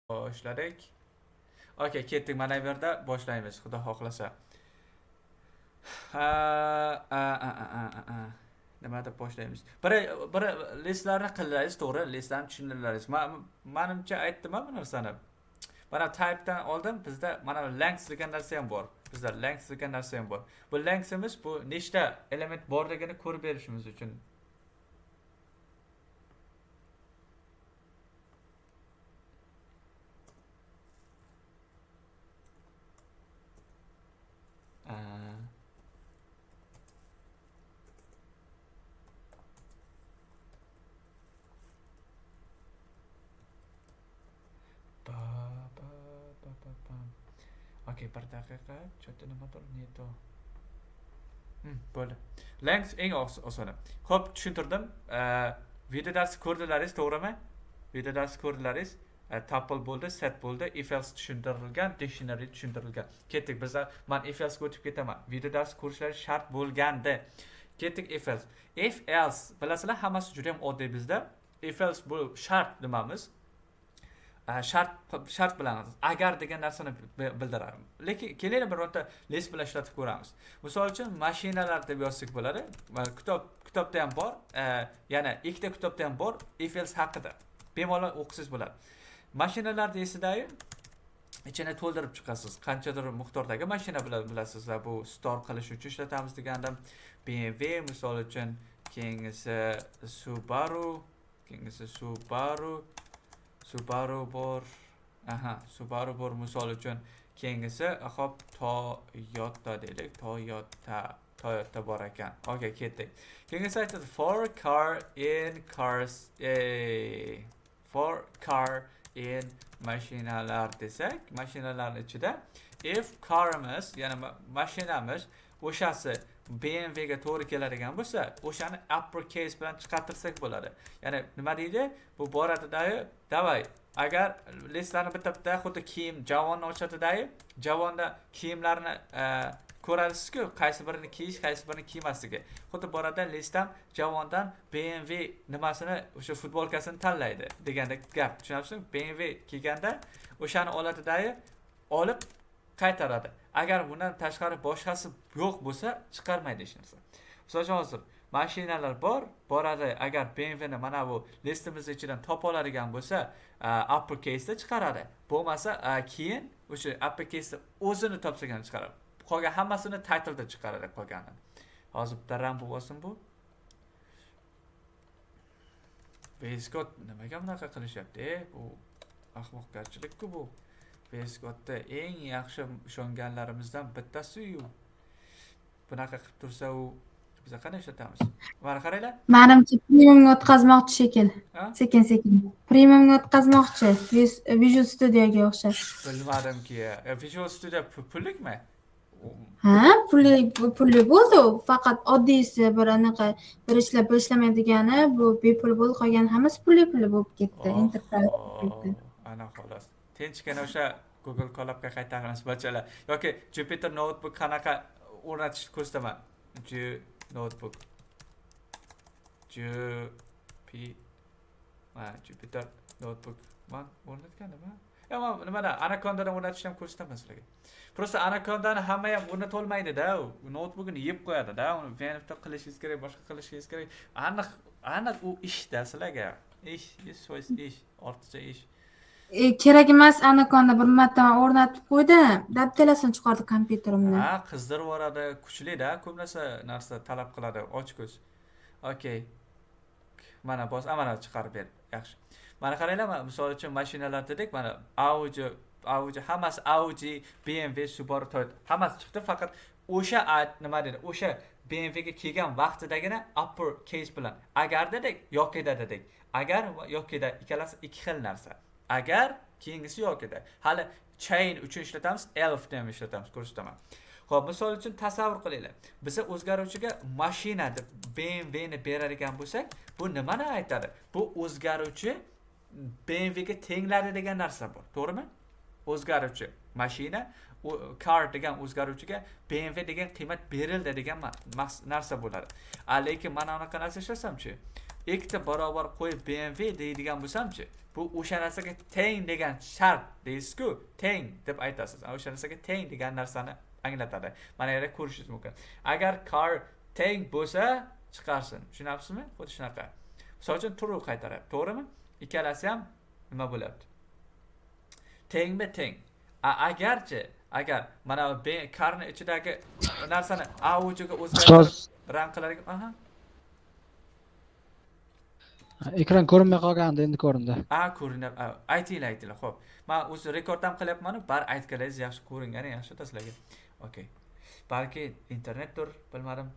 Boshladik. Okey, ketdik. Mana bu yerda boshlaymiz, xudo xohlasa. Nima deb boshlaymiz? Bir listlarni qilamiz, to'g'ri? Listlarni tushuntiramiz. Menimcha aytdim-a bu narsani. Mana type'dan oldin bizda mana length degan narsa ham bor. Bizda length degan narsa ham bor. Bu lengthimiz bu nechta element borligini ko'rib berishimiz uchun. Aa, ba, ba, ba. Okey, bir daqiqa. Cho'ta nimadir ne to? Bo'ldi. Length eng osoni. Xo'p, tushuntirdim. Video darsi ko'rdilaringiz, to'g'rimi? Video darsi ko'rdilaringiz. Tuple bo'ldi, set bo'ldi, if else tushuntirilgan, dictionary tushuntirilgan. Ketdik. Men if else o'tib ketaman. Video darsi ko'rishlari shart bo'lgandi. Ketdik if else. If else bilasizlar, hammasi juda ham oddiy bizda. If else bu shart nimamiz? Shart bilan agar degan narsani bildiradi. Lekin kelinglar bironta list bilan ishlatib ko'ramiz. Misol uchun mashinalar deb yozsak bo'ladi. Kitobda ham bor, yana ikkita kitobda ham bor if else haqida. Bemalol o'qisangiz bo'ladi. Mashinalar deysizda-yu, ichini to'ldirib chiqasiz. Qanchadir miqdordagi mashina bilasizlar, bu store qilish uchun ishlatamiz degandim. BMW misol uchun, keyingisi Subaru bor. Subaru bor misol uchun. Keyingisi hop Toyota deylik. Toyota bor ekan. Okey, ketdik. Keyingisi aytadi for car in mashinalar desak, mashinalar ichida if carimiz, ya'ni mashinamiz o'shasi BMW ga to'g'ri keladigan bo'lsa, o'shani uppercase bilan chiqartirsak bo'ladi. Ya'ni nima deydi? Bu boradida-yu, davay. Agar listlarni bitta xuddi kiyim javonni ochadi-da-yu, javonda kiyimlarni ko'rasizku, qaysi birini kiyish, qaysi birini kiymasligi. Xuddi borada listdan javondan BMW nimasini, o'sha futbolkasini tanlaydi degandek gap. Tushunasizmi? BMW kiyganda o'shani oladi-da-yu, olib qaytaradi. Agar bundan tashqari boshqasi yo'q bo'lsa, chiqarmaydi hech narsa. Misol hozir mashinalar boradi. Agar BMW ni mana bu listimiz ichidan topa oladigan bo'lsa, uppercase da chiqaradi. Bo'lmasa, keyin o'sha uppercase o'zini topsagani chiqaradi. Qolgan hammasini title da chiqaradi qolganini. Hozir bitta ram bo'lsin bu. Vescott nimaga bunaqa qilishyapti? Bu ahmoqgarchilik-ku bu. Vescottda eng yaxshi ishonganlarimizdan bittasi-yu. Bunaqa qilib tursa u biz qanday ishlatamiz? Mana qaranglar. Menimcha premiumga o'tkazmoqchi shekil. Sekin-sekin. Premiumga o'tkazmoqchi. Visual Studioga o'xshash. Bilmadimki. Visual Studio pullikmi? Pulli bo'ldi. Faqat oddiysi bir anaqa bir ishlamaydigani bu bepul bo'ldi. Qolgan hammasi pulli bo'lib ketdi. Enterprise ketdi. Ana xolos. Tinchgina o'sha Google Colabga qaytaramiz bachalar. Yoki Jupyter Notebook qanaqa o'rnatishni ko'rsataman. Notebook. Jupyter Notebook. Men o'rnatgandim-a? Nimada Anacondadan o'rnatishni ham ko'rsataman sizlarga. Prosta Anacondani hamma ham o'rnatolmaydi-da. Notebookni yeb qo'yadi-da. Uni venifda qilishingiz kerak, boshqa qilishingiz kerak. Aniq u ishda sizlarga. Ish, ortiqcha ish. Kerak emas, Anaconda bir marta o'rnatib qo'ydim. Dabdalasini chiqardi kompyuterimni. Qizdirib yuboradi, kuchli-da, ko'p narsa talab qiladi, ochko'z. Okey. Mana mana chiqarib ber. Yaxshi. Mana qaranglar, misol uchun mashinalar dedik, mana Audi, hammasi Audi, BMW, Subaru, Toyota, hammasi chiqdi, faqat o'sha nima dedi? O'sha BMW ga kelgan vaqtidagina upper case bilan agar dedik, yo'qida dedik. Agar va yo'qida ikkalasi ikki xil narsa. Agar keyingisi yo'qida. Hali chain uchun ishlatamiz, elf ham ishlatamiz, ko'rsataman. Xo'p, misol uchun tasavvur qilinglar. Biz o'zgaruvchiga mashina deb BMW ni berar ekan bo'lsak, bu nimani aytadi? Bu o'zgaruvchi BMW ga tengladi degan narsa bor, to'g'rimi? O'zgaruvchi mashina, car degan o'zgaruvchiga BMW degan qiymat berildi degan narsa bo'ladi. Lekin mana unaqa narsa ishlasam-chi, ikkita barobar qo'yib BMW deydigan bo'lsam-chi, bu o'sha narsaga teng degan shart deysiz-ku, teng deb aytasiz. O'sha narsaga teng degan narsani anglatadi. Mana yerda ko'rishingiz mumkin. Agar car teng bo'lsa, chiqarsin. Tushunapsizmi? Xuddi shunaqa. Misol uchun true qaytaryapti, to'g'rimi? Ikkalasi ham nima bo'lyapti? Tengmi teng. Agar mana carni ichidagi narsani aujuga o'zgartirib rang qilarkan, aha. Ekran ko'rinmay qolgandi, endi ko'rindi. Ko'rinyapti. Aytinglar. Xo'p. Men o'zi rekord ham qilyapman, bar aytganingiz yaxshi ko'ringani yaxshi sizlarga. Okay. Balki internetdir, bilmadim.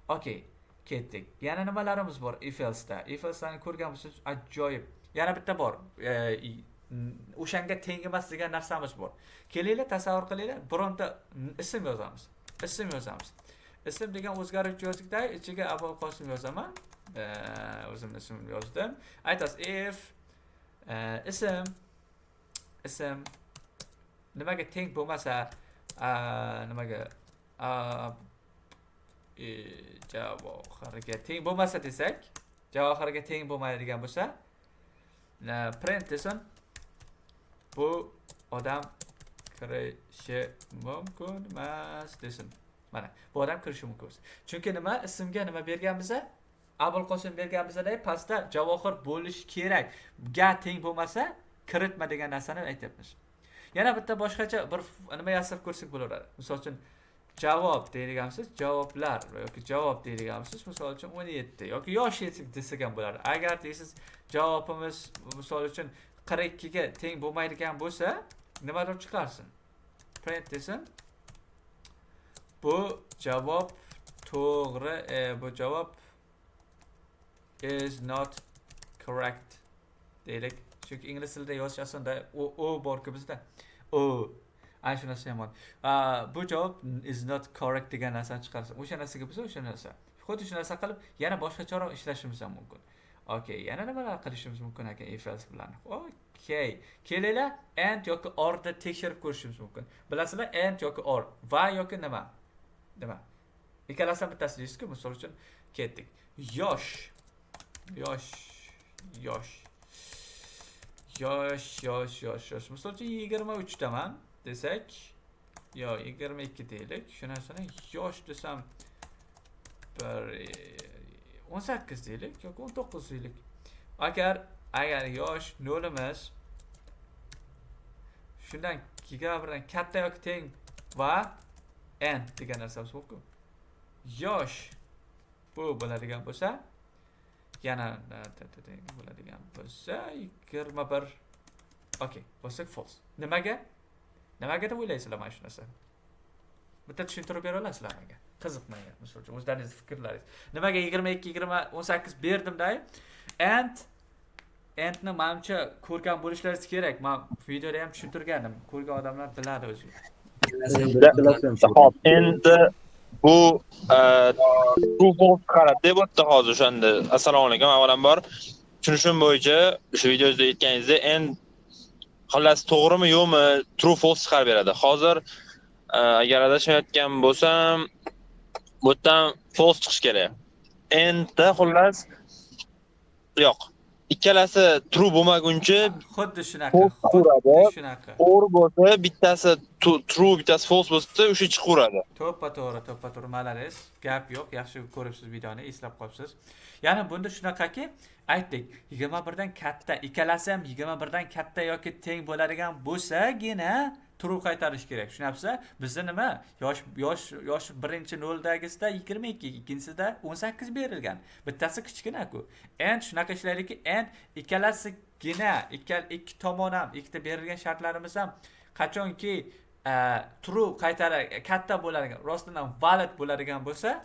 Okay. Ketdik. Yana nimalarimiz bor if else'da? If else'ni ko'rgan bo'lsangiz ajoyib. Yana bitta bor. O'shanga teng emas degan narsamiz bor. Kelinglar, tasavvur qilinglar, bironta ism yozamiz. Ism degan o'zgaruvchi yozikda ichiga Abul Qosim yozaman. O'zimni ismimni yozdim. Aytasiz if ism nimaga teng bo'lmasa, nimaga javohirga teng bo'lmasa desak, javohirga teng bo'lmaydigan bo'lsa, print desin. Bu odam kirishi mumkin emas desin. Mana, bu odam kirishi mumkin emas. Chunki nima? Ismga nima berganmiz? Abul Qosim berganmizda pastda javohir bo'lishi kerak. Ga teng bo'lmasa, kiritma degan narsani aytyapmiz. Yana bitta boshqacha bir nima yasab ko'rsak bo'laveradi. Misol uchun javob deydigansiz, javoblar yoki javob deydigansiz, misol uchun 17 yoki yosh desak ham bo'ladi. Agar deysiz javobimiz misol uchun 42 ga teng bo'lmaydigan bo'lsa, nimadir chiqarsin. Print desin. Bu javob to'g'ri, bu javob is not correct deylik. Chunki ingliz tilida yozish aslida o bor-ku bizda. Ana shu narsa yomon. Bu javob is not correct degan narsani chiqarsin. O'sha narsaga bo'lsa, o'sha narsa. Xuddi shu narsa qilib, yana boshqacharoq ishlashimiz ham mumkin. Okay, yana nimalar qilishimiz mumkin ekan if else bilan. Okay. Kelinglar and yoki or da tekshirib ko'rishimiz mumkin. Bilasizlar, and yoki or va yoki nima? Nima? Ikkalasidan bittasi deysiz-ku, misol uchun ketdik. Yosh. Misol uchun 23 daman desak, yo 22 deylik. Shu narsani yosh desam 18 deylik yoki 19 deylik. Agar yosh nolimiz shundan 21dan katta yoki teng va n degan narsamiz mumkin. Yosh bu bo'ladigan bo'lsa, yana bo'ladigan bo'lsa 21. Okay, bo'lsa false. Nimaga deb o'ylaysizlar mana shu narsani? Bitta tushuntirib bera olasizlar menga? Qiziqmaydi, misol uchun o'zlaringiz fikrlaringiz. Nimaga 22, 18 berdim-da? Andni menimcha ko'rgan bo'lishlaringiz kerak. Men videoda ham tushuntirganim. Ko'rgan odamlar biladi o'zi. Hop, endi bu true false qarab deb o'tdi hozir o'shanda. Assalomu alaykum, avvalambor. Tushunishim bo'yicha o'sha videoda aytganingizdek, end xullas to'g'rimi yo'qmi true false chiqarib beradi. Hozir agar adashmayotgan bo'lsam, bu yerdan false chiqish kerak. Endda xullas yo'q. Ikkalasi true bo'lmaguncha xuddi shunaqa. To'g'ri bo'lsa, bittasi true, bittasi false bo'lsa, o'sha chiqaveradi. To'ppa-to'g'ri malaringiz. Gap yo'q, yaxshi ko'ribsiz videoni, eslab qolibsiz. Ya'ni bunda shunaqaki, aytdik, 21 dan katta, ikkalasi ham 21 dan katta yoki teng bo'ladigan bo'lsagina true qaytarish kerak. Tushunapsizlar? Bizda nima? Yosh birinchi noldagisida 22, ikkinchisida 18 berilgan. Bittasi kichkina-ku. And shunaqa ishlaylikki, and ikkalasigina, ikki tomon ham, ikkita berilgan shartlarimiz ham qachonki true qaytarar, katta bo'ladigan, rostdan valid bo'ladigan bo'lsa,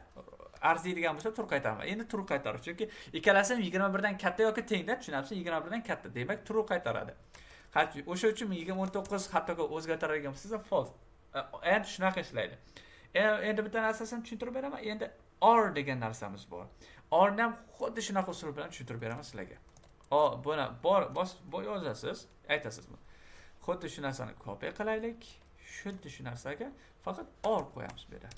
arziydigan bo'lsa true qaytaradi. Endi true qaytaradi. Chunki ikkalasi ham 21 dan katta yoki tengda, tushunapsiz? 21 dan katta, demak true qaytaradi. O'sha uchun 19 hattoki o'zgartiradigan bo'lsa false. Endi shunaqa ishlaydi. Endi bitta narsasini tushuntirib beraman. Endi or degan narsamiz bor. Orni ham xuddi shunaqa usul bilan tushuntirib beraman sizlarga. Buni bor yozasiz, aytasiz. Xuddi shu narsani copy qilaylik. Xuddi shu narsaga faqat or qo'yamiz bu yerda.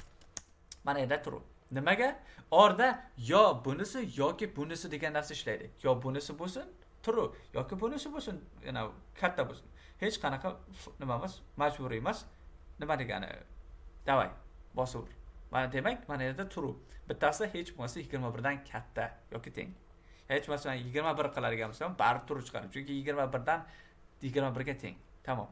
Mana endi true. Nimaga? Orda yo bunisi yoki bunisi degan narsa ishlaydi. Yo bunisi bo'lsin, true, yoki bunisi bo'lsin, katta bo'lsin. Hech qanaqa nima emas, majburiy emas. Nima degani? Davay, bosaver. Mana demak, mana yerda true. Bittasi hech bo'lmasa 21 dan katta yoki teng. Hech bo'lmasa 21 qiladigan bo'lsam, baribir true chiqadi. Chunki 21 dan 21 ga teng. Tamom.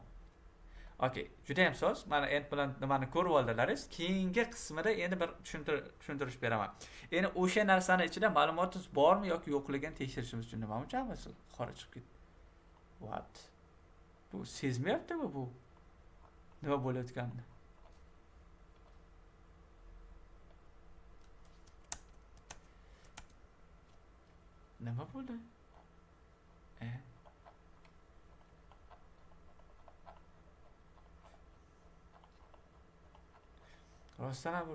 Okay, juda ham soz. Mana end bilan nimani ko'rib oldilaringiz. Keyingi qismida endi bir tushuntirish beraman. Endi o'sha narsani ichida ma'lumotingiz bormi yoki yo'qligini tekshirishimiz uchun nima uchunmiz? Qora chiqib ketdi. What? Bu sezmayaptimi bu? Nima bo'layotganini? Nima bo'ldi? Rostdan ham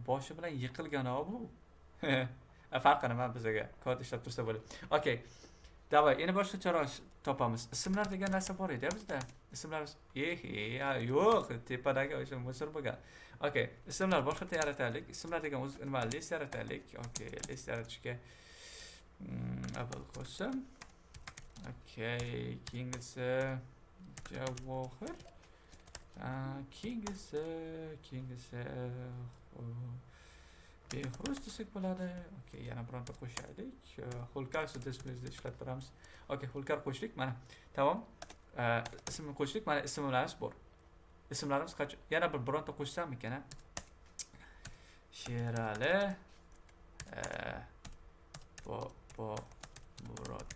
boshi bilan yiqilgan bu. Farqi nima bizga? Kod ishlab tursa bo'ladi. Okay. Davay, endi boshqa chora topamiz. Ismlar degan narsa bor edi bizda. Ismlarimiz yo'q, tepadagi o'sha musor bo'lgan. Okay, ismlar boshqa yarataylik. Ismlar degan o'z nima list yarataylik. Okay, list yaratishga Apple qo'shim. Okay, keyingisi Javohir. Keyingisi Behruz desak bo'ladi. Okay, yana bironta qo'shaylik. Hulkar sudesmizda ishlab turamiz. Okay, Hulkar qo'shdik. Mana tamom. Ismni qo'shdik. Mana ismlarimiz bor. Ismlarimiz qancha? Yana bironta qo'shsam ekan, ha? Sherali Murod.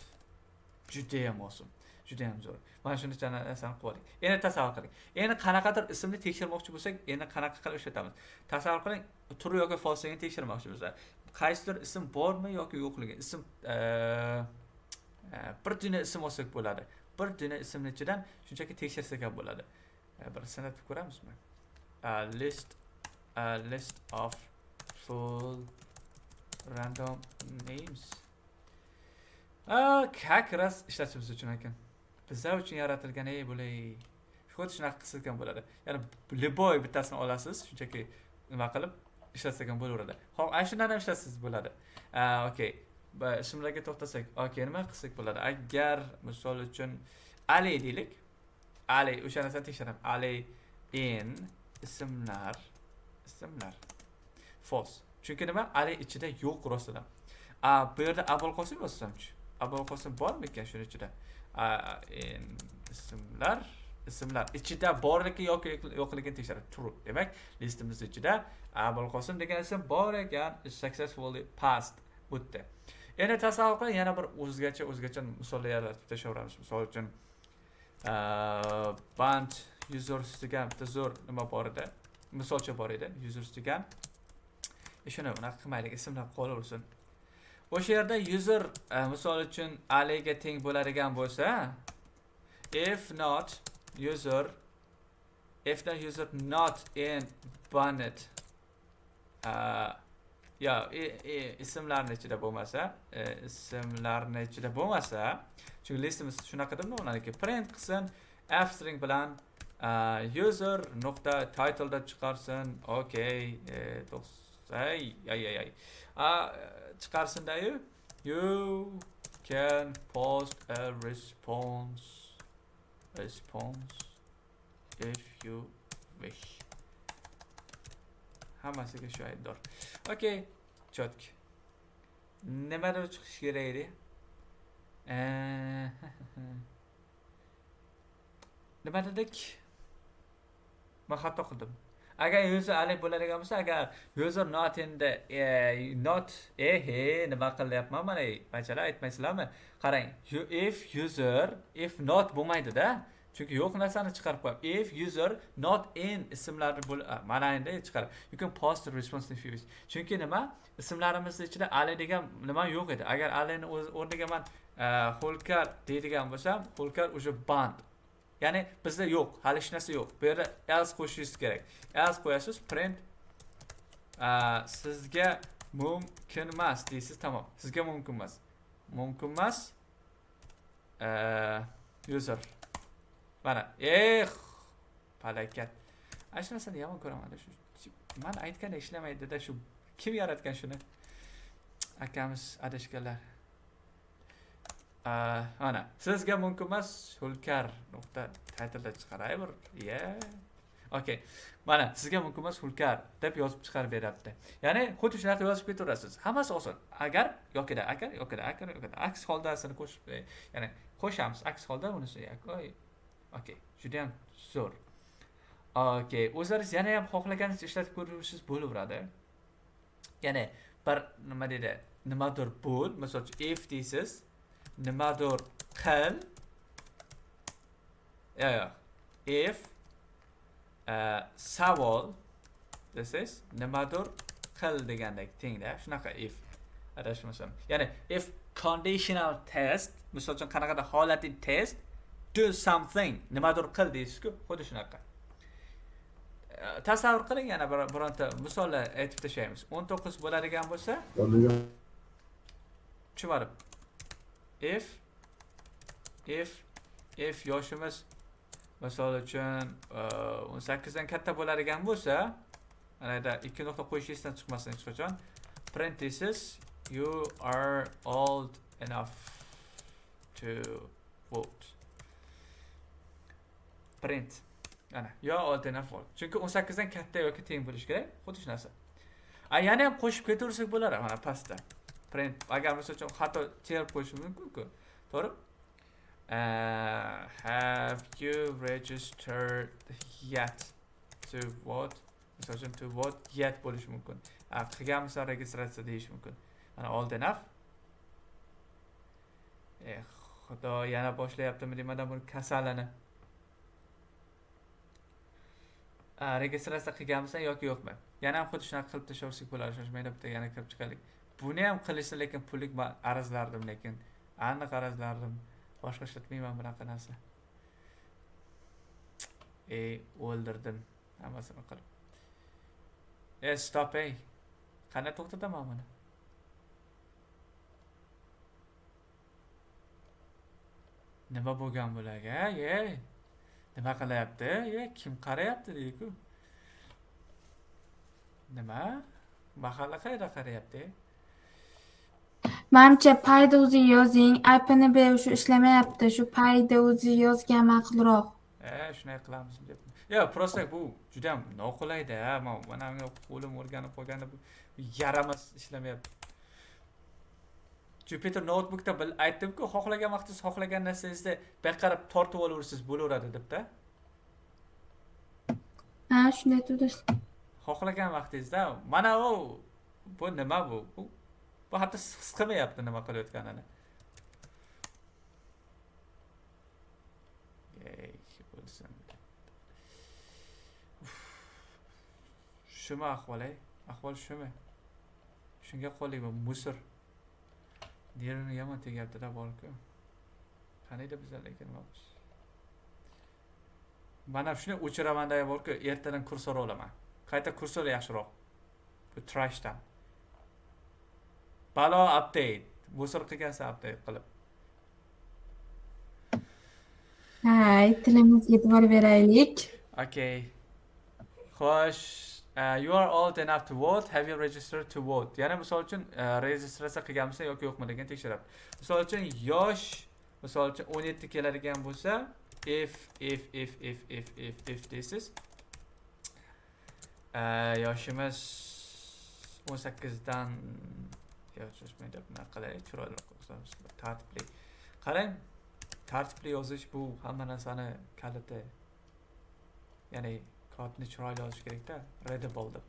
Juda ham oson. Juda ham zo'r. Mana shuni narsani qo'ydik. Endi tasavvur qiling. Endi qanaqadir ismni tekshirmoqchi bo'lsak, endi qanaqa qilib ishlatamiz? Tasavvur qiling, true yoki falseligini tekshirmoqchi bo'lsak, qaysidir ism bormi yoki yo'qligi? Ism bir dona ism olsak bo'ladi. Bir dona ismning ichidan shunchaki tekshirsak ham bo'ladi. Bir sanatib ko'ramizmi? List of full random names. Как раз ishlatishimiz uchun ekan. Bizlar uchun yaratilgan bo'lay. Xuddi shunaqa qilsak ham bo'ladi. Ya'ni liboy bittasini olasiz, shunchaki nima qilib ishlatsak ham bo'laveradi. Xo'p, ana shundan ham ishlatsangiz bo'ladi. Okay. Ismlarga to'xtasak, okay, nima qilsak bo'ladi? Agar misol uchun Ali deylik. Ali, o'sha narsani tekshiramiz. Ali in ismlar false. Chunki nima? Ali ichida yo'q rostdan. Bu yerda Abul Qosim yozsamchi. Abul Qosim bormi ekan shuning ichida? Ismlar ichida borligi yoki yo'qligini tekshirib true. Demak, listimiz ichida Abul Qosim degan ism bor ekan, successfully passed o'tdi. Endi tasavvur qiling, yana bir o'zgacha misollar yaratib tashlaveramiz. Misol uchun band users degan bitta zo'r nima bor edi? Misolcha bor edi. Users degan shuni unaqa qilmaylik, ismlar qolaversin. O'sha yerda user misol uchun aliga teng bo'ladigan bo'lsa, if not user not in banned ismlarning ichida bo'lmasa, chunki listimiz shunaqadir-mi, uniki print qilsin, f string bilan user nuqta title da chiqarsin. Okay, chiqarsin-da, you can post a response if you wish. Hammasiga shu aybdor. Okay, chotki. Nimadir chiqish kerak edi? Nima dedik? Men xato qildim. Agar user alif bo'ladigan bo'lsa, agar user not in the nima qilyapman mana, bachalar aytmaysizlarmi? Qarang, if not bo'lmaydi-da. Chunki yo'q narsani chiqarib qo'yib. If user not in ismlarni mana endi chiqarib. You can post the response if you wish. Chunki nima? Ismlarimizning ichida ali degan nima yo'q edi. Agar alini o'rniga men Hulkar deydigan bo'lsam, Hulkar o'sha band. Ya'ni bizda yo'q, hali hech narsa yo'q. Bu yerda else qo'shishingiz kerak. Else qo'yasiz, print sizga mumkin emas deysiz, tamom. Sizga mumkin emas. Mumkin emas user. Mana, falokat. Ana shu narsani yomon ko'raman. Men aytganda ishlamaydi-da, shu Kim yaratgan shuni? Akamiz adashganlar. Mana sizga mumkin emas Hulkar nuqta titlda chiqaray bir. Okay. Mana sizga mumkin emas Hulkar deb yozib chiqarib beryapti. Ya'ni xuddi shunaqa yozib ketaverasiz. Hammasi oson. Agar yokida aks holdasini qo'shib, ya'ni qo'shamiz aks holda bunisi Okay, juda ham zo'r. Okay, o'zingiz yana ham xohlaganingizni ishlatib ko'rishingiz bo'laveradi. Ya'ni bir nima deydi? Nimadir bo'l, masalan, if deysiz, nimadir qil. If savol desiz, nimadir qil degandek tengda, shunaqa if adashmasam. Ya'ni if conditional test, misol uchun qanaqadir holatli test, do something, nimadir qil deysiz-ku, xuddi shunaqa. Tasavvur qiling, yana bironta misollar aytib tashlaymiz. 19 bo'ladigan bo'lsa, tushunarib. If yoshimiz misol uchun 18 dan katta bo'ladigan bo'lsa, mana yerda 2 nuqta qo'yishingizdan chiqmasin hech qachon. Parenthesis, you are old enough to vote. Print. Ana, yo old enough vote. Chunki 18 dan katta yoki teng bo'lish kerak. Xuddi shu narsa. Yana ham qo'shib ketaversak bo'lar, mana pastda. Print. Agar misol uchun xato terib qo'yish mumkin-ku. To'g'ri? Have you registered yet to vote? Misol uchun to vote yet bo'lish mumkin. Qilganmisan registratsiya deyish mumkin. Mana old enough. Xudo yana boshlayaptimi deyman buni kasalini. Registratsiya qilganmisan yoki yo'qmi? Yana ham xuddi shunaqa qilib tashlasak bo'ladi, shoshmayda bitta yana kirib chiqaylik. Buni ham qilishni lekin pullik arazlardim, lekin aniq arazlardim. Boshqa ishlatmayman bunaqa narsa. O'ldirdim hammasini qilib. Stop ey. Qanday to'xtataman buni? Nima bo'lgan bularga? Nima qilyapti? Kim qarayapti deyku? Nima? Mahalla qayerda qarayapti? Menimcha payda o'zi yozing, IPni shu ishlamayapti. Shu payda o'zi yozgan ma'qulroq. Shunday qilamiz deb. Prosta bu juda ham noqulayda. Mana qo'lim o'rganib qolganda bu yaramas ishlamayapti. Jupyter notebookda aytdim-ku, xohlagan vaqtingiz, xohlagan narsangizni beqarab tortib olaverasiz, bo'laveradi debda. Shunday turdi. Xohlagan vaqtingizda, mana bu nima bu? Bu hatto his qilmayapti nima qilayotganini. Shumi ahvol, ahvol shumi? Shunga qo'llayman, musor. Nerini yomon tegyapti-da borku. Qaniydi bizlar lekin nima? Mana shuni o'chiramanda borku, ertadan kursor olaman. Qayta kursor yaxshiroq. Bu trashdan. Balo update. Musor qilgansa update qilib. Tilimizga e'tibor beraylik. Okay. Xo'sh, you are old enough to vote. Have you registered to vote? Yana misol uchun registratsiya qilganmisan yoki yo'qmi degan tekshirib. Misol uchun yosh, misol uchun 17 keladigan bo'lsa, if deysiz. Yoshimiz 18 dan shoshmaydi, bunaqa qilaylik, chiroyliroq o'qisamiz. Tartibli. Qarang, tartibli yozish bu hamma narsani kaliti. Ya'ni kodni chiroyli yozish kerak-da, readable deb.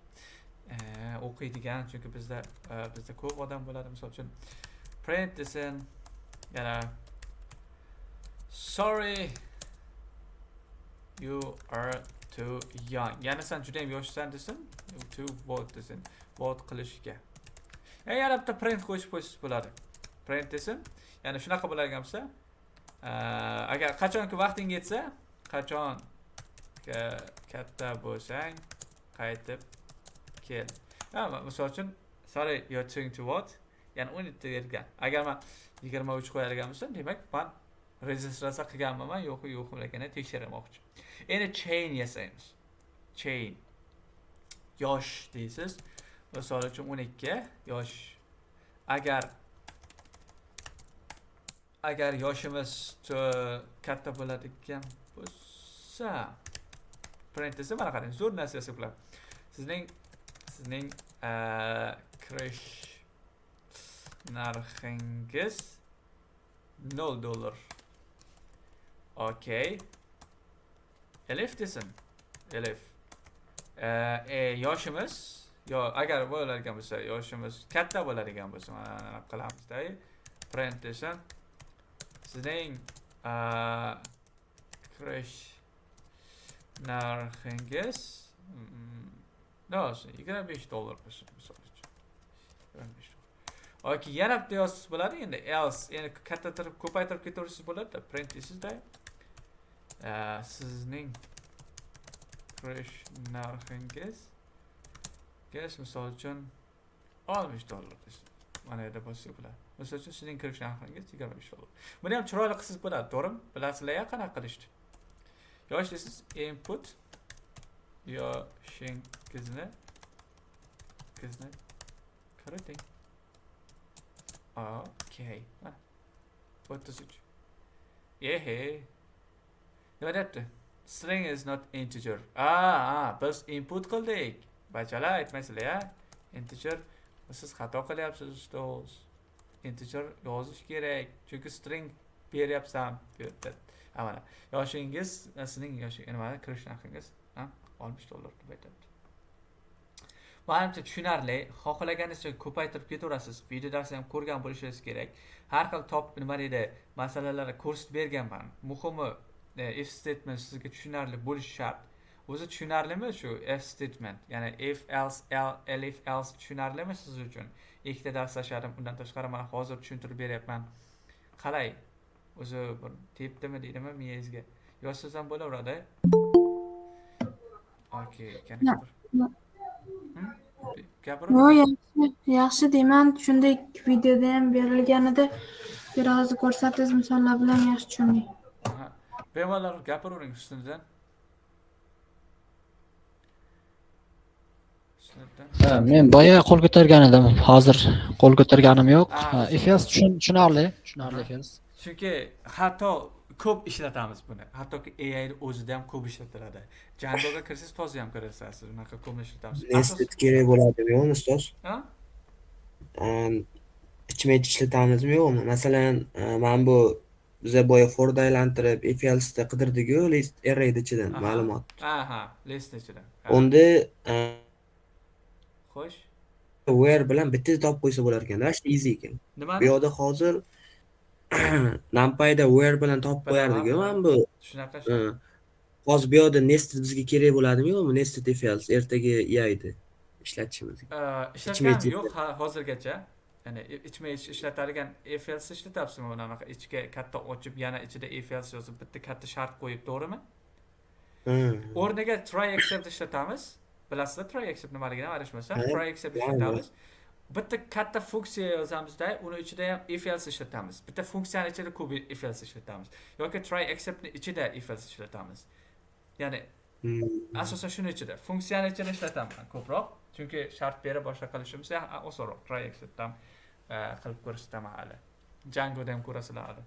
O'qiydigan, chunki bizda ko'p odam bo'ladi, misol uchun print desin, yana sorry you are too young. Yana sen juda ham yoshsan desin, to vote desin, vote qilishga. Yana bitta print qo'shib qo'ysiz bo'ladi. Print desin, ya'ni shunaqa bo'ladigan bo'lsa, agar qachonki vaqting yetsa, qachon katta bo'lsang qaytib kel. Misol uchun sorry you're too to what? Ya'ni 17 yilga. Agar men 23 qo'yadigan bo'lsam, demak men registratsiya qilganman, yo'qligini tekshirmoqchi. Endi chain yasaymiz. Chain. Yosh deysiz. Misol uchun 12 yosh. Agar yoshimiz katta bo'ladigan bo'lsa, parentezda mana qarang, zo'r narsasi bular. Sizning kirish narxingiz $0. Okay. Elif desin. Elif. Yoshimiz agar bo'ladigan bo'lsa, yoshimiz katta bo'ladigan bo'lsa, mana qilamizda. Parentezda sizning kirish narxingiz $25 bo'lsin, misol uchun. $25. Okay, yana bitta yozsangiz bo'ladi endi. Else, endi kattatirib, ko'paytirib ketaversangiz bo'ladi. Parentezda sizning kirish narxingiz misol uchun $60 desin. Mana yerda bossak bo'ladi. Misol uchun sizning kirish narxingiz $25. Buni ham chiroyli qilsangiz bo'ladi, to'g'rimi? Bilasizlar qanaqa qilishni. Yosh desiz, input yoshingizni kiriting. Okay. 33. Nima deyapti? String is not integer. Biz input qildik. Bachalar aytmaysizlar-ya. Integer siz xato qilyapsiz, ustoz. Integer yozish kerak. Chunki string beryapsan. Mana yoshingiz, sizning nima kirish narxingiz $60 deb aytadi. Menimcha tushunarli. Xohlaganingizcha ko'paytirib ketaverasiz. Video darsni ham ko'rgan bo'lishingiz kerak. Har xil nima deydi, masalalarni ko'rsatib berganman. Muhimi if statement sizga tushunarli bo'lishi shart. O'zi tushunarlimi shu if statement? Ya'ni if else tushunarlimi siz uchun? Ikkita dars tashladim. Undan tashqari mana hozir tushuntirib beryapman. Qalay? O'zi bir tepdimi deydimi miyangizga? Yozsangiz ham bo'laveradi. Okay, yaxshi deyman. Shunday videoda ham berilganida biroz ko'rsatingiz misollar bilan yaxshi tushundik. Bemalol gapiravering ustidan. Men boya qo'l ko'targan edim. Hozir qo'l ko'targanim yo'q. If else tushunarli if else. Chunki hatto ko'p ishlatamiz buni. Hattoki AI o'zida ham ko'p ishlatiladi. Djangoga kirsangiz toza ham ko'rasiz. Unaqa ko'p ishlatamiz. Nested kerak bo'ladimi yo'qmi ustoz? Ichma ishlatamizmi yo'qmi? Masalan, men bu biza boya Ford aylantirib if else da qidirdik-ku, list array ichidan ma'lumot. List ichidan. Unda Xo'sh. where bilan bitta topib qo'ysa bo'lar ekan-da, easy ekan. Bu yerda hozir numpyda where bilan topib qo'yardik-ku, men bu. Shunaqa. Hozir bu yerda nested bizga kerak bo'ladimi yo'qmi? Nested if else ertaga yaydi ishlatishimizga. Ishlatgan yo'q hozirgacha. Ya'ni ichma ishlatadigan if else ishlatabsizmi bunaqa ichga katta ochib yana ichida if else yozib bitta katta shart qo'yib, to'g'rimi? O'rniga try except ishlatamiz. Bilasizlar try except nimaligini adashmasam, try except ishlatamiz. Bitta katta funksiya yozamizda, uni ichida ham if else ishlatamiz. Bitta funksiyani ichida ko'p if else ishlatamiz. Yoki try except ni ichida if else ishlatamiz. Ya'ni asosan shuni ichida, funksiyani ichida ishlataman ko'proq. Chunki shart berib boshqa qilishimizda osonroq try except ham qilib ko'rsataman hali. Djangoda ham ko'rasizlar hali.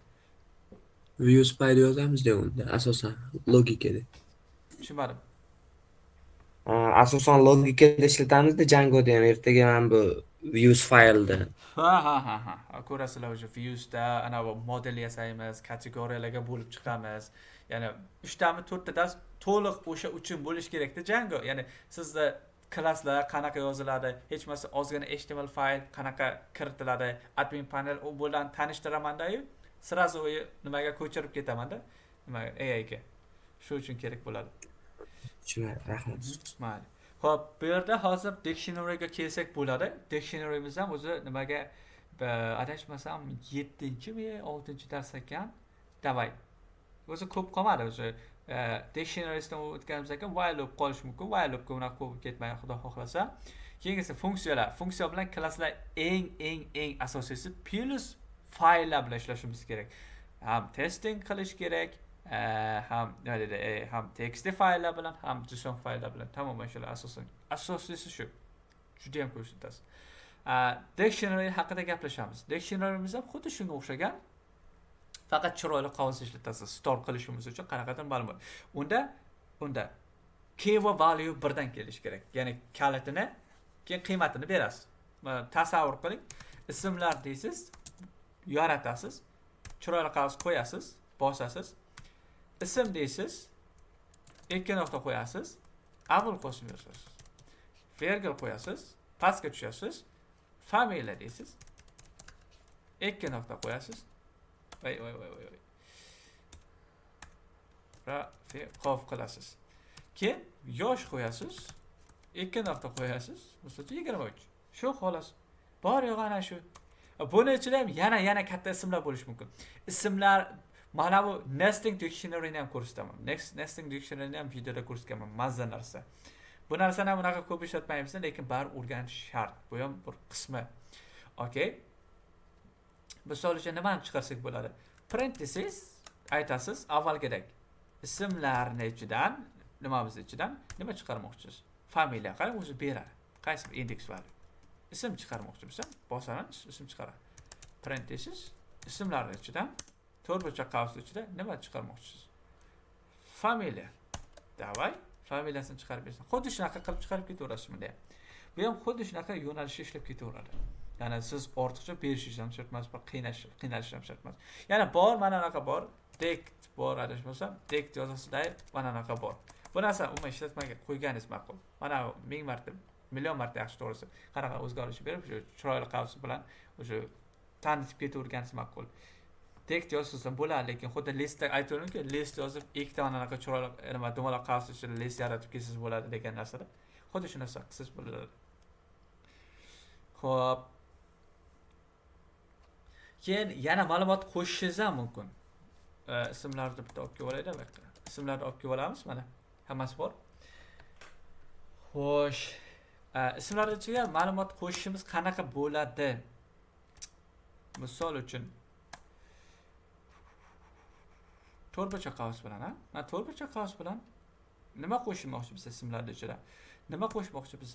Views payda yozamizda unda asosan logikada. Tushunmadim. Asosan logikada ishlatamizda Djangoda ham ertaga men bu views faylda. Ko'rasizlar o'sha viewsda ana bu model yasaymiz, kategoriyalarga bo'lib chiqamiz. Ya'ni 3 tami 4 ta dars to'liq o'sha uchun bo'lish kerak-da Django. Ya'ni sizda klasslar qanaqa yoziladi, hech bo'lmasa ozgina HTML fayl qanaqa kiritiladi, admin panel u bilan tanishtiraman-da-yu, sirazu nimaga ko'chirib ketaman-da, nimaga AIga. Shu uchun kerak bo'ladi. Tushunarli, rahmat. Mayli. Xo'p, bu yerda hozir dictionary'ga kelsak bo'ladi. Dictionary'miz ham o'zi nimaga adashmasam 7-mi, 6-dars ekan. Davay. O'zi ko'p qolmadi o'zi. Dictionary'dan o'tganimiz ekan while loop qolish mumkin. While loopga unaqa ko'p ketmaydi, xudo xohlasa. Keyin esa funksiyalar. Funksiya bilan klasslar eng asosiysi plus fayllar bilan ishlashimiz kerak. Ham testing qilish kerak. ham tekstli fayllar bilan ham JSON fayllar bilan tamoman shular asosiysi shu. Juda ham ko'p ishlatasiz. Dictionary haqida gaplashamiz. Dictionary'miz ham xuddi shunga o'xshagan. Faqat chiroyli qog'oz ishlatasiz. Store qilishimiz uchun qanaqadir ma'lumot. Unda key va value birdan kelishi kerak. Ya'ni kalitini, keyin qiymatini berasiz. Tasavvur qiling. Ismlar deysiz, yaratasiz. Chiroyli qog'oz qo'yasiz, bosasiz. Ism deysiz, ikki nuqta qo'yasiz, Abul Qosim yozasiz. Virgul qo'yasiz, pastga tushasiz. Familiya deysiz. Ikki nuqta qo'yasiz. Voy. Qof qilasiz. Keyin yosh qo'yasiz. Ikki nuqta qo'yasiz. Masalan 23. Shu xolos. Bor yo'q ana shu. Buni ichida ham yana katta ismlar bo'lishi mumkin. Ismlar mana bu nesting dictionary'ni ham ko'rsataman. Nesting dictionary'ni ham videoda ko'rsatganman. Mazza narsa. Bu narsani ham unaqa ko'p ishlatmaymiz, lekin baribir o'rganish shart. Bu ham bir qismi. Okay. Misol uchun nimani chiqarsak bo'ladi? Parenthesis aytasiz, avvalgidek ismlarning ichidan, nimamiz ichidan nima chiqarmoqchisiz? Familiya qarang, o'zi beradi. Qaysi bir indeks value. Ism chiqarmoqchi bo'lsam, bosaman, ism chiqaradi. Parenthesis ismlarning ichidan to'rtburchak qavs ichida nima chiqarmoqchisiz? Familiya. Davay, familiyasini chiqarib bersin. Xuddi shunaqa qilib chiqarib ketaverasiz bunda ham. Bu ham xuddi shunaqa yo'nalishda ishlab ketaveradi. Ya'ni siz ortiqcha berishingiz ham shart emas, qiynalish ham shart emas. Yana bor, mana bunaqa bor. Dekt bor adashmasam, dekt yozasizda mana bunaqa bor. Bu narsa umuman ishlatmaga qo'yganingiz ma'qul. Mana 1000 marta, million marta yaxshi to'g'risi. Qanaqa o'zgarish berib, shu chiroyli qavs bilan o'sha tanitib ketaverganingiz ma'qul. Dekt yozsangiz ham bo'ladi, lekin xuddi listda aytavering-ku, list yozib, ikkita mana bunaqa chiroyli nima dumaloq qavs ichida list yaratib kelsangiz bo'ladi degan narsada. Xuddi shu narsa qilsangiz bo'ladi. Xo'p. Keyin yana ma'lumot qo'shishingiz ham mumkin. Ismlarni bitta olib kelib olaylik, bak. Ismlarni olib kelib olamiz, mana. Hammasi bor. Xo'sh. Ismlarning ichiga ma'lumot qo'shishimiz qanaqa bo'ladi? Misol uchun to'rtburchak qavs bilan, ha? Mana to'rtburchak qavs bilan nima qo'shmoqchi biz ismlarning ichida? Nima qo'shmoqchi biz?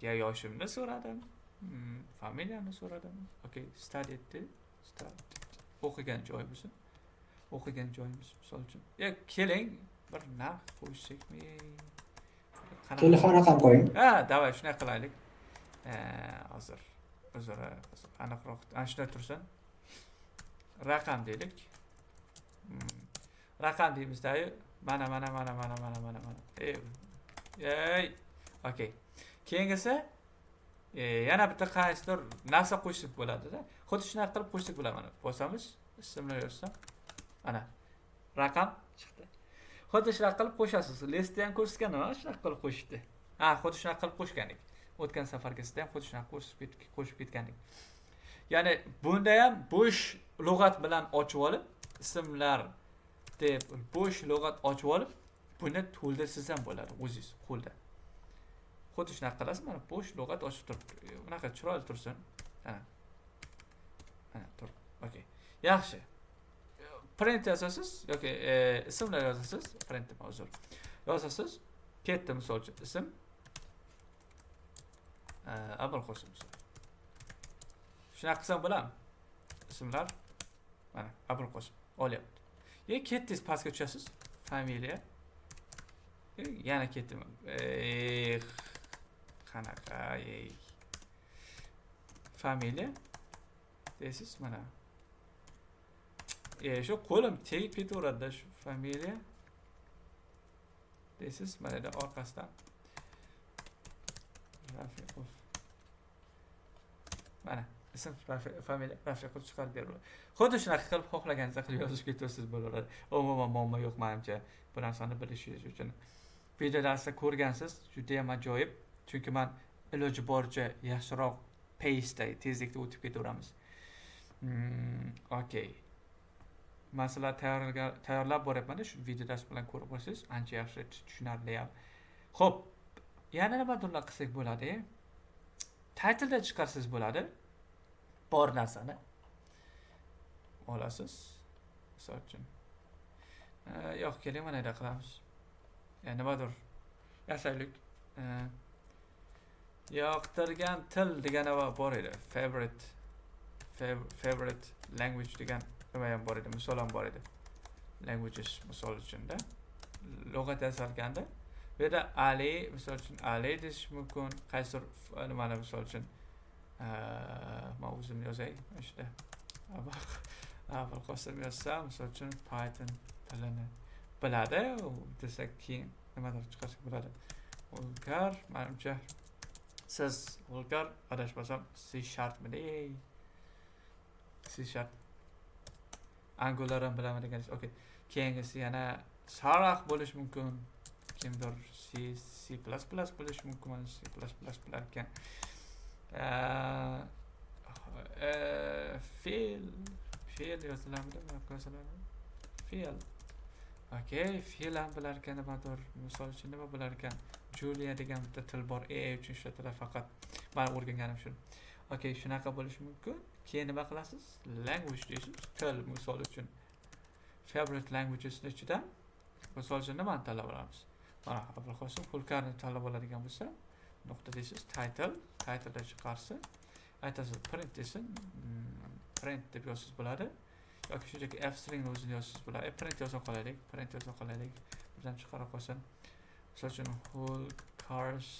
Ya yoshimni so'radim. Familiyamni so'radim. Okay, studied. O'qigan joy bo'lsin. O'qigan joyimiz misol uchun. Ya keling, bir narx qo'yishakmi? Telefon raqam qo'ying. Ha, davay shunday qilaylik. Hozir aniqroq ana shunday tursin. Raqam deylik. Raqam deymizda-yu, mana. Ey. Okay. Keyingisi yana bitta qaysidir narsa qo'shib bo'ladi-da. Xuddi shunday qilib qo'shsak bo'ladi mana. Bosamiz, ismni yozsam. Ana. Raqam chiqdi. Xuddi shunday qilib qo'shasiz. Listda ham ko'rsatganman, shunday qilib qo'shibdi. Ha, xuddi shunday qilib qo'shgandik. O'tgan safargisida ham xuddi shunday qo'shib ketgandik. Ya'ni bunda ham bo'sh lug'at bilan ochib olib, ismlar deb bo'sh lug'at ochib olib, buni to'ldirsiz ham bo'ladi o'zingiz qo'lda. Xuddi shunaqa qilasiz, mana bo'sh lug'at ochib turibdi. Bunaqa chiroyli tursin. Mana tur. Okay. Yaxshi. Print yozasiz yoki ismlar yozasiz, print mavzu. Yozasiz, ketdi misol uchun ism Abul Qosim. Shunaqa qilsam bo'ladimi? Ismlar mana Abul Qosim olyapti. Ketdingiz pastga tushasiz. Familiya. Yana ketdim. Qanaqa familiya deysiz mana. Shu qo'lim tegib ketaveradi shu familiya. Deysiz mana da orqasidan. Rafiqov. Mana ism familiya Rafiqov chiqarib beradi. Xuddi shunaqa qilib xohlaganingizda qilib yozib ketaversiz bo'laveradi. Umuman muammo yo'q menimcha. Bu narsani bilishingiz uchun. Videolarni ko'rgansiz, juda ham ajoyib. Chunki men iloji boricha yaxshiroq pace tezlikda o'tib ketaveramiz. Okay. Masalan, tayyorlab boryapman-da, shu videodars bilan ko'rib olsangiz, ancha yaxshi tushunarli ham. Xo'p, yana nimadirlar qilsak bo'ladi? Titleda chiqarsiz bo'ladi. Bor narsani olasiz. Misol uchun. Yo'q, keling, mana bunday qilamiz. nimadir yashaylik. Yoqtirgan til degani bor edi. Favorite language degan nima ham bor edi, misol ham bor edi. Languages misol uchun-da. Lug'at yasalganda bu yerda Ali, misol uchun Ali deyish mumkin. Qaysidir nimani misol uchun men o'zim yozay. Ishda. Avval qo'shib yozsam, misol uchun Python tilini biladi, desak keyin nimadir chiqarsa bo'ladi. Vulgar, menimcha siz vulgar adashmasam C#midi? C# Angular ham bilaman deganingiz. Okay. Keyingisi yana Sharaq bo'lish mumkin. Kimdir C++ bo'lish mumkin. C++ bilar ekan. Fail yozilamidi? Fail. Okay, fail ham bilar ekan nimadir. Misol uchun nima bilar ekan? Julia degan bitta til bor. uchun ishlatiladi faqat. Men o'rganganim shu. Okay, shunaqa bo'lishi mumkin. Keyin nima qilasiz? Language deysiz. Til misol uchun. Favorite languages ichidan misol uchun nimani tanlab olamiz? Mana avval qo'shib Hulkarni tanlab oladigan bo'lsa, nuqta deysiz, title chiqarsa, aytasiz print desin, print deb yozsangiz bo'ladi. Yoki shunchaki f-string o'zini yozsangiz bo'ladi. Print yoza qolaylik. Birdan chiqarib qo'ysin. Misol uchun Hulkar's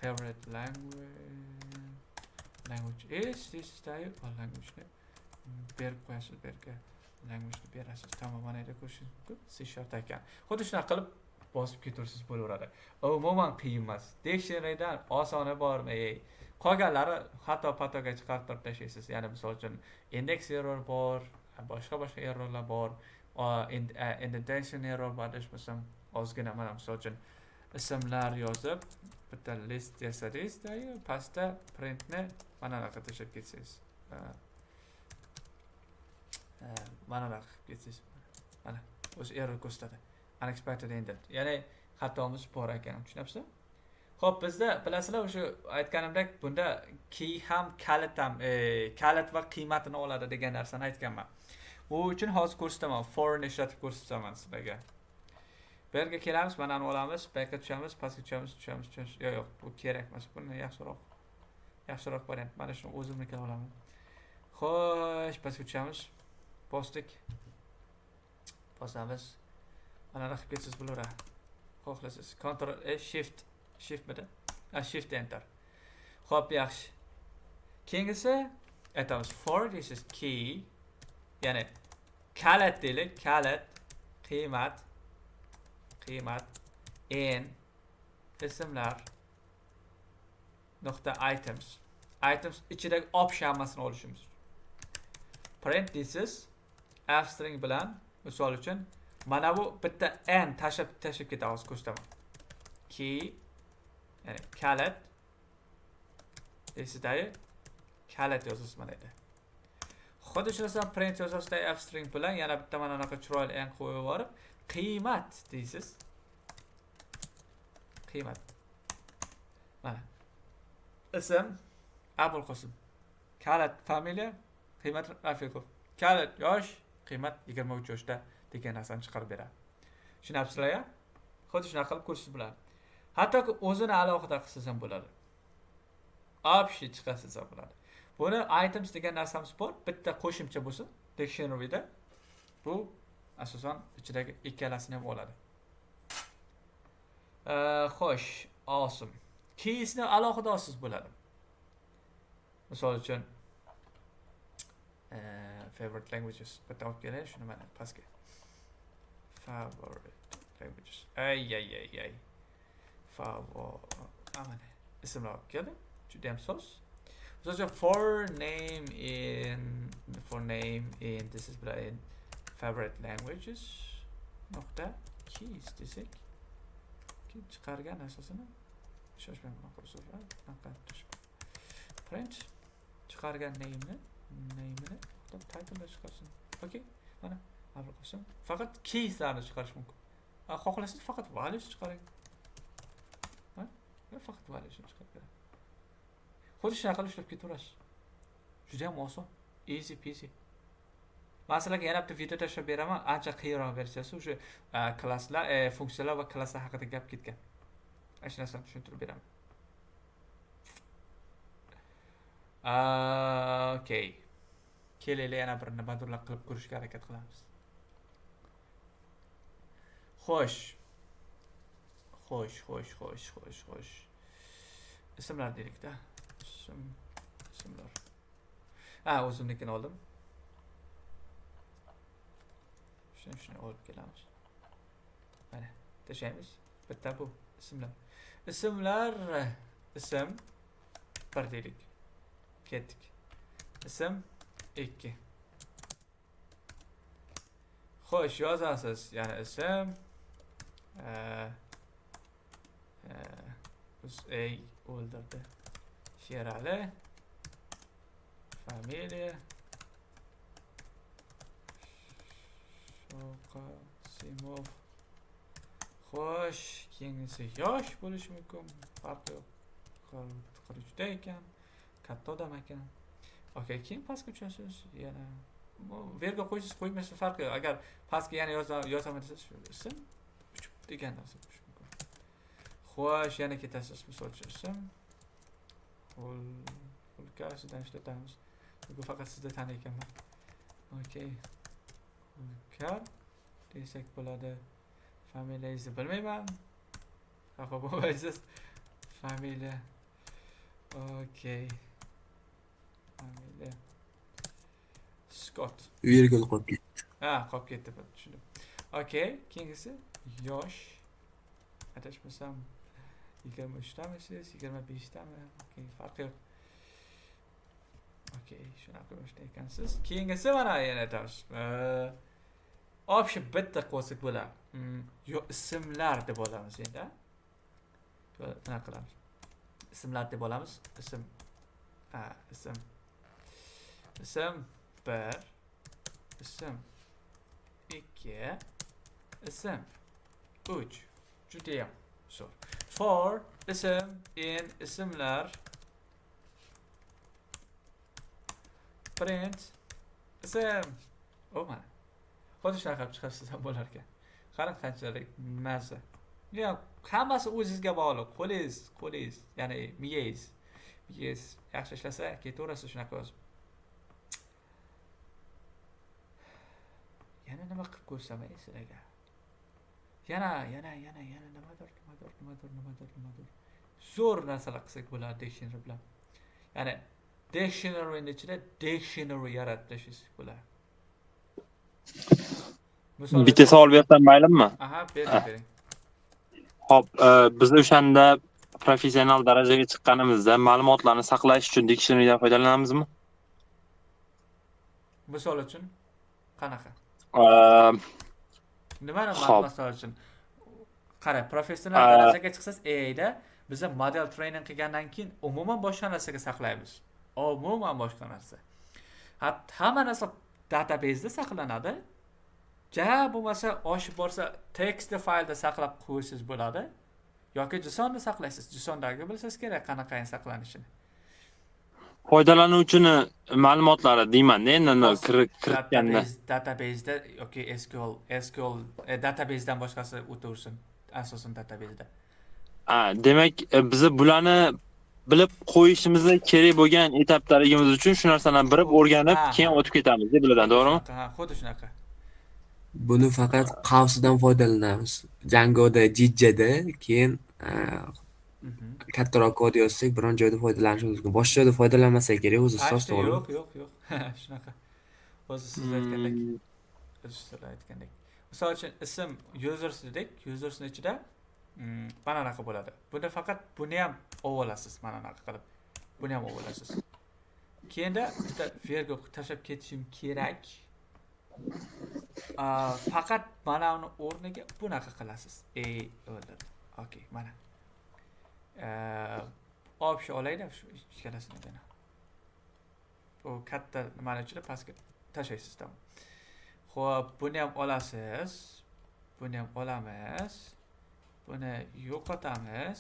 favorite language is this style or language ne berib qo'yasiz berga language berasiz. Tamam, mana yerda ko'rishingiz mumkin. C# ekan. Xuddi shunaqa qilib bosib ketaversangiz bo'laveradi. Umuman qiyin emas. Dictionarydan osoni bormi? Qolganlari hatto patoga chiqarib tashlaysiz. Ya'ni misol uchun index error bor, boshqa errorlar bor, indentation error bor desam, ozgina mana misol uchun ismlar yozib bitta list yasadingizda, pastda printni mana bunaqa tashlab ketsangiz. Mana bunaqa ketsangiz. Mana o'zi error ko'rsatadi. Unexpected ended. Ya'ni xatomiz bor ekan, tushunabsiz? Xo'p, bizda bilasizlar, o'sha aytganimdek, bunda key ham kalit va qiymatini oladi degan narsani aytganman. Bu uchun hozir ko'rsataman, for'ni ishlatib ko'rsataman sizlarga. Bu yerga kelamiz, mana buni olamiz, backga tushamiz, pastga tushamiz. Yo'q, bu kerak emas. Buni yaxshiroq variant. Mana shuni o'zimnikini olaman. Xo'sh, pastga tushamiz. Bosamiz. Mana qilib ketsangiz bo'laveradi. Xohlasangiz Ctrl Shift mida? Shift Enter. Xo'p, yaxshi. Keyingisi aytamiz for this is key. Ya'ni kalit deylik, qiymat in ismlar nuqta items ichidagi option hammasini olishimiz. Parenthesis f-string bilan misol uchun mana bu bitta n tashlab ketamiz, ko'rsataman. Key ya'ni kalit desidagi kalit yozasiz mana yerda. Xuddi shunday print yozasizda f-string bilan yana bitta mana bunaqa chiroyli n qo'yib yuborib, qiymat deysiz. Qiymat. Mana. Ism Abul Qosim. Kalit familiya, qiymat Rafiqov. Kalit yosh, qiymat 23 yoshda degan narsani chiqarib beradi. Tushunabsizlar-ya? Xuddi shunaqa qilib ko'rsiz bo'ladi. Hattoki o'zini alohida qilsangiz ham bo'ladi. Общий chiqarsangiz ham bo'ladi. Buni items degan narsamiz bor, bitta qo'shimcha bo'lsa, dictionaryda bu asosan ichidagi ikkalasini ham oladi. Xo'sh, awesome. Keysni alohida olsangiz bo'ladi. Misol uchun favorite languages bitta olib kelay, shuni mana pastga. Favorite languages. Ay. Amana. Ismlar olib keldi. Juda ham soz. So for name in this is in favorite languages nuqta keys desak, kim chiqargan asosini shoshmayman qo'ysalar, print chiqargan name'ni title chiqarsin. Okay, mana avval qo'shim. Faqat keyslarni chiqarish mumkin. Xohlasangiz faqat values chiqaring. Faqat values chiqarib beradi. Xuddi shunaqa qilib ishlab ketaverasiz. Juda ham oson, easy peasy. Masalan, yana bitta video tashlab beraman, ancha qiyinroq versiyasi o'sha klasslar, funksiyalar va klasslar haqida gap ketgan. Shu narsani tushuntirib beraman. Okay. Kelaylik yana bir nimadirlar qilib ko'rishga harakat qilamiz. Xo'sh. Ismlar deylik-da. Ismlar. O'zimnikini oldim. Shuni olib kelamiz. Mana, tashlaymiz. Bitta bu ismlar. Ism 1 deylik. Ketdik. Ism 2. Xo'sh, yozasiz. Ya'ni ism o'ldirdi. Sherali. Familiya. Shoqasimov. Xo'sh, keyingisi yosh bo'lishi mumkin. Farqi yo'q. Qiruvchida ekan, katta odam ekan. Okay, keyin pastga tushasiz. Yana verga qo'ysiz, qo'ymaysiz farqi yo'q. Agar pastga yana yozaman desangiz, ism degan narsa qo'yish mumkin. Xo'sh, yana ketasiz. Misol uchun ism Ulkasidan ishlatamiz. Bu faqat sizda taniy ekanman. Okay. Ulkar desak bo'ladi. Familiyangizni bilmayman. Xafa bo'lmaysiz. Familiya. Okay. Familiya. Scott. Virgul qolib ketdi. Qolib ketdi, tushundim. Okay, keyingisi yosh. Adashmasam 23damisiz, 25dami? Okay, farqi yo'q. Okay, shunaqa yoshda ekansiz. Keyingisi mana yana aytamiz. Option bitta qo'ysak bo'ladi. Ismlar deb olamiz endi. Bunaqa qilamiz. Ismlar deb olamiz. Ism. Ism. Ism 1. Ism 2. Ism 3. Judayam zo'r. For ism in ismlar print ism. Mana. Xuddi shunaqa qilib chiqarsangiz ham bo'lar ekan. Qarang qanchalik mazza. Yo'q, hammasi o'zingizga bog'liq. Qo'lingiz, ya'ni miyangiz yaxshi ishlasa, ketaverasiz shunaqa yozib. Yana nima qilib ko'rsam sizlarga? Yana nimadir. Zo'r narsalar qilsak bo'ladi dictionary bilan. Ya'ni dictionary ichida dictionary yaratishimiz bo'ladi. Bitta savol bersam maylimi? Bering. Xo'p, biz o'shanda professional darajaga chiqqanimizda ma'lumotlarni saqlash uchun dictionarydan foydalanamizmi? Misol uchun qanaqa? Nimani misol uchun? Qara, professional darajaga chiqsangiz AIda biza model training qilgandan keyin umuman boshqa narsaga saqlaymiz. Umuman boshqa narsa. Hamma narsa databaseda saqlanadi. Bo'lmasa oshib borsa text faylda saqlab qo'ysangiz bo'ladi. Yoki JSONda saqlaysiz. JSONdagi bilsangiz kerak qanaqa saqlanishini. Foydalanuvchini ma'lumotlari deyman-da, endi kiritganda databaseda yoki SQL databasedan boshqasi o'taversin, asosan databaseda. Demak, biz bularni bilib qo'yishimiz kerak bo'lgan etaplarimiz uchun shu narsalarni bilib o'rganib, keyin o'tib ketamiz, deb biladan, to'g'rimi? Xuddi shunaqa. Buni faqat qavsidan foydalanamiz. Djangoda, Jijjada, keyin kattaroq kod yozsak, biron joyda foydalanishimiz mumkin. Boshqa joyda foydalanmasak kerak, o'zi so'z to'g'ri. Yo'q. Shunaqa. O'zi siz aytgandek. Misol uchun ism users dedik, usersning ichida mana bunaqa bo'ladi. Bunda faqat buni ham olasiz, mana bunaqa qilib. Buni ham olasiz. Keyinda bitta verga tashlab ketishim kerak. Faqat mana uni o'rniga bunaqa qilasiz. O'ldirdi. Okay, mana. Option olaylik shu ikkalasini yana. Bu katta nimani ichida pastga tashlaysiz, tamom. Xo'p, buni ham olasiz. Buni ham olamiz. Buni yo'qotamiz.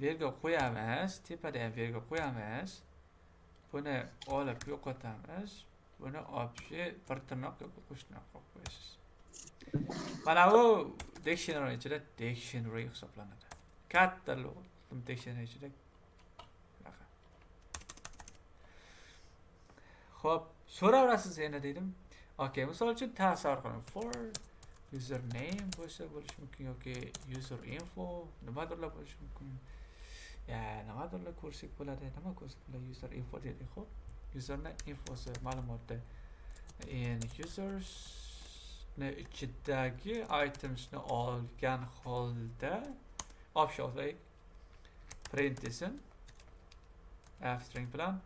Verga qo'yamiz. Tepada ham verga qo'yamiz. Buni olib yo'qotamiz. buni obshi bir tirnoqqa qo'shtirnoq qilib qo'yasiz. Mana bu dictionary ichida dictionary hisoblanadi. Katta dictionary ichida. Xo'p, so'raverasiz endi dedim. Okay, misol uchun tasavvur qiling. For username bo'lsa bo'lishi mumkin yoki user info nimadirlar bo'lishi mumkin. Ya, nimadirlar ko'rsak bo'ladi. Nima ko'rsak bo'ladi? User info deydi, xo'p. Userning infosi ma'lumotda. And users ichidagi itemsni olgan holda option like parenthesis f-string bilan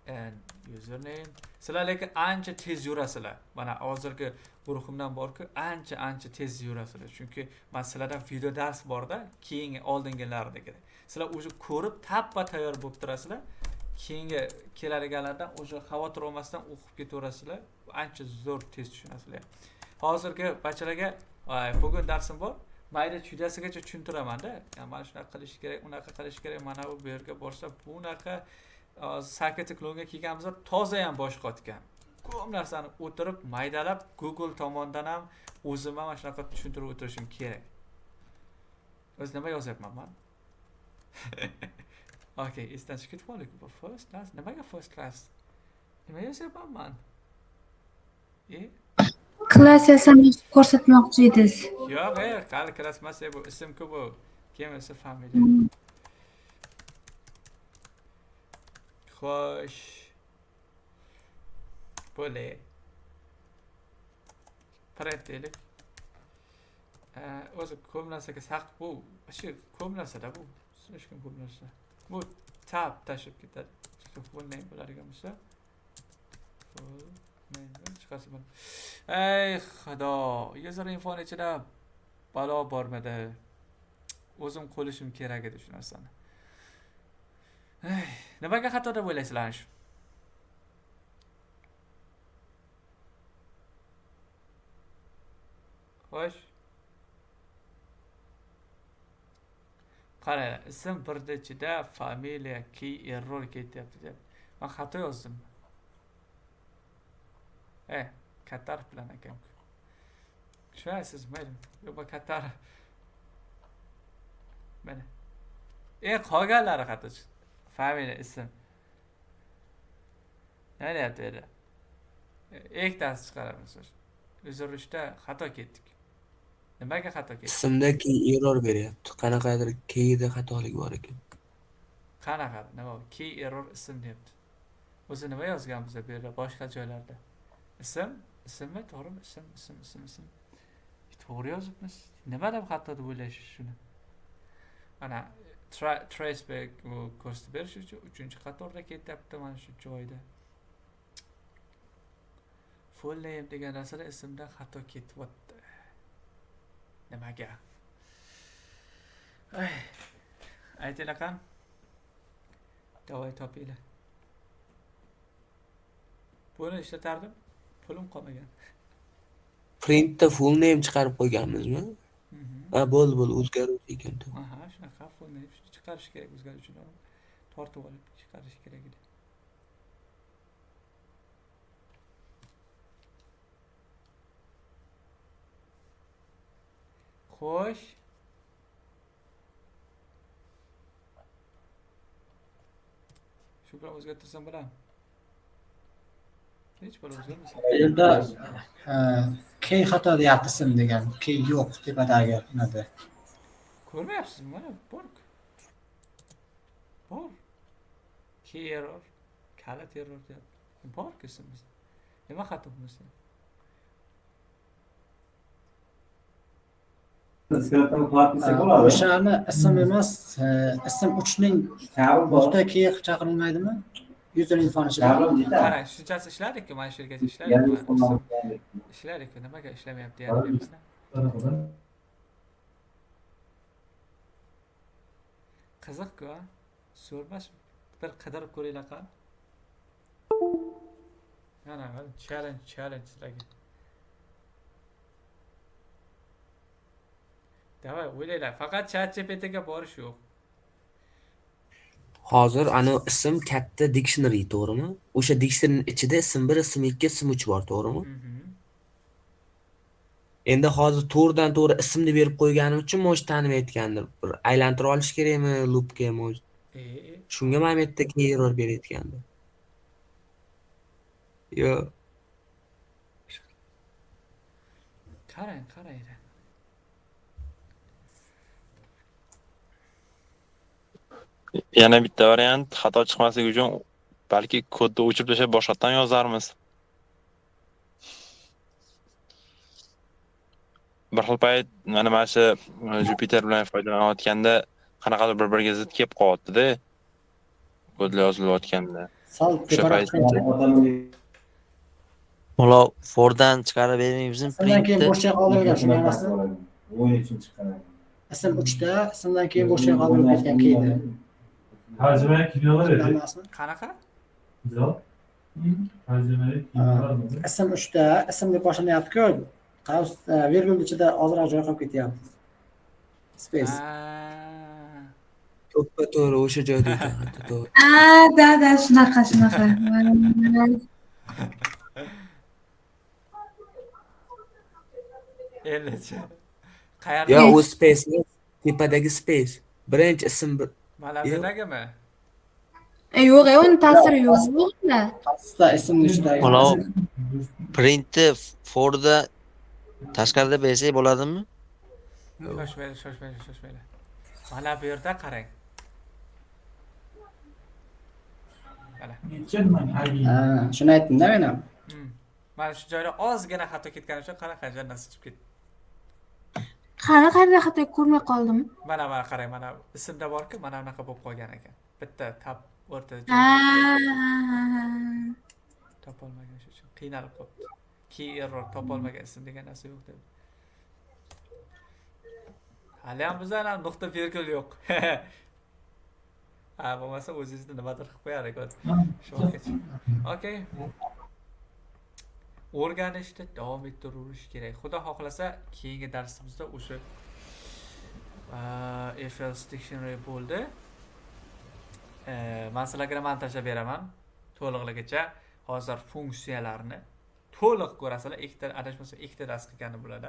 and username. Sizlar lekin ancha tez yurasizlar. Mana hozirgi guruhimdan borku ancha tez yurasizlar. Chunki men sizlardan video dars borda, keyingi oldingilardagi. Sizlar o'zi ko'rib tappa tayyor bo'lib turasizlar. Keyingi keladiganlardan o'zi xavotir olmasdan o'qib ketaverasizlar. Ancha zo'r tez tushunasizlar. Hozirgi bachalarga bugun darsim bor. Mayda chuyasigacha tushuntiraman-da. Mana shunaqa qilish kerak, unaqa qilish kerak. Mana bu yerga borsa bunaqa saketiklonga kelganimizda toza ham bosh qotgan. Ko'p narsani o'tirib maydalab Google tomonidan ham o'zim ham shunaqa tushuntirib o'tirishim kerak. O'z nima yozyapman men? Okay, esdan chiqib ketdik. First class, nimaga first class? Nima yozyapman men? Klass yasamoq ko'rsatmoqchi edingiz. Yo'q, hali klass emas, bu ism-ku bu. Kim esa familiya. Xo'sh. Bo'le. Parentelik. O'zi ko'p narsaga saq bu, shu ko'p narsada bu. Hech kim ko'p narsa. Bu tab tashib ketadi. Full name bo'ladigan bo'lsa. Full name chiqarsa bo'ladi. Ey xudo, user info ichida balo bormadi. O'zim qo'lishim kerak edi shu narsani. Nimaga xato deb o'ylaysizlar shu? Xo'sh. Qarang, ism birda ichida familiya key error ketyapti deb. Men xato yozdim. Katar bilan ekan. Tushunasizmi, mayli. Yo'q, Katar. Mana. Qolganlari xato chiqdi. Familiya ism. Nima deyapti? Ikkitasi chiqaramiz. O'zirishda xato ketdik. Nimaga xato ketdik? Ismda key error beryapti. Qanaqadir keyda xatolik bor ekan. Qanaqa? Nima? Key error ism deyapti. O'zi nima yozganmiz bu yerda boshqa joylarda? Ismmi? To'g'rimi? Ism. To'g'ri yozibmiz. Nima deb xato deb o'ylaysiz shuni? Ana traceback ko'rsatib berish uchun 3-qatorda ketyapti mana shu joyda. Full name degan narsada ismda xato ketyapti. Nimaga? Aytinglar qan? Davay topinglar. Buni ishlatardim. Pulim qolmagan. Printda full name chiqarib qo'yganmizmi? Bo'ldi, o'zgaruvchi ekan. Aha, shunaqa full name chiqarish kerak o'zgarish uchun. Tortib olib chiqarish kerak edi. Xo'sh. Shu bilan o'zgartirsam bo'ladimi? Hech bir o'zgarmasa. Bu yerda key xato deyapti ism degan. Key yo'q tepadagi nada. Ko'rmayapsizmi? Mana bor. Bor. Key error, kalit error deyapti. Bor ismimiz. Nima xato bo'lsa? O'shani ism emas, ism 3 ning nuqta key chaqirilmaydimi? User info ichida. Qarang, shunchasi ishlardik-ku, mana shu yergacha ishlardik. Ishlardik-ku, nimaga ishlamayapti deyapsizlar. Qiziq-ku, so'rmas bir qidirib ko'ringlar qani. Mana challenge sizlarga. Davay, o'ylanglar, faqat ChatGPT ga borish yo'q. Hozir ana ism katta dictionary, to'g'rimi? O'sha dictionary ichida ism 1, ism 2, ism 3 bor, to'g'rimi? Endi hozir to'g'ridan to'g'ri ismni berib qo'yganim uchun mo'sh tanimayotgandir. Bir aylantirib olish kerakmi loopga mo'sh? Shunga mana bu yerda keyin error berayotgandi. Yo, qarang. Yana bitta variant, xato chiqmasligi uchun balki kodni o'chirib tashlab boshqatdan yozarmiz. Bir xil payt mana shu Jupyter bilan foydalanayotganda qanaqadir bir-biriga zid kelib qolyapti-da. Kodlar yozilayotganda. Sal O'sha payt Ular Forddan chiqarib bermaymizmi? Shundan keyin Printni. bo'shliq qoldirgan shuni emasmi? O'yin uchun chiqqan. Ism 3da, ismdan keyin bo'shliq qoldirib ketgan keydi. Tarjimali kinolar edi. Emasmi? Qanaqa? Yo. Tarjimali kinolar edi. Ism 3da, ism deb boshlanyapti-ku. Qaus virgul ichida ozroq joy qolib ketyapti. Space. to'ppa-to'g'ri o'sha joyda ekan, hatto to'g'ri. Da, shunaqa. Endi-chi. Yo, Qayerda? u space tepadagi space. Birinchi ism bir Mana bunaqami? Yo'q, uni ta'siri yo'q-da. Pastda ismni ichidagi. Ular printni Fordda tashqarida bersak bo'ladimi? Shoshmaydi. Mana bu yerda qarang. Mana. Shuni aytdim-da men ham. Mana shu joyda ozgina xato ketgani uchun qanaqa jannasi chiqib ketdi. Qanaqa xato ko'rmay qoldim. Mana qarang, mana ismda bor-ku, mana bunaqa bo'lib qolgan ekan. Bitta tab o'rtada topolmagan shu uchun qiynalib qolibdi. Key error topolmagan ism degan narsa yo'q deb. Hali ham bizda nuqta virgul yo'q. Bo'lmasa o'zingizni nimadir qilib qo'yar ekan. Okey. O'rganishda davom ettirish kerak. Xudo xohlasa, keyingi darsimizda o'sha FL dictionary bo'ldi. Men sizlarga montajlab beraman to'liqligicha. Hozir funksiyalarni to'liq ko'rasizlar. Adashmasa ikkita dars qilgani bo'ladi.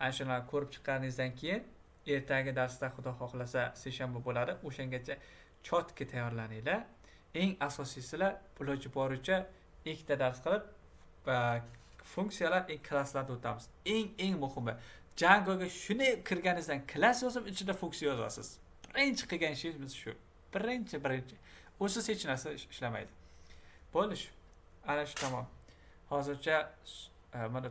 Ana shularni ko'rib chiqqaningizdan keyin ertangi darsda xudo xohlasa seshanba bo'ladi. O'shangacha chotki tayyorlaninglar. Eng asosiysilar iloji boricha ikkita dars qilib funksiyalar klasslarda o'tamiz. Eng muhimi Djangoga shuni kirganingizdan klass yozib ichida funksiya yozasiz. Birinchi qilgan ishimiz shu. Birinchi. Usiz hech narsa ishlamaydi. Bo'ldi shu. Ana shu tamom. Hozircha mana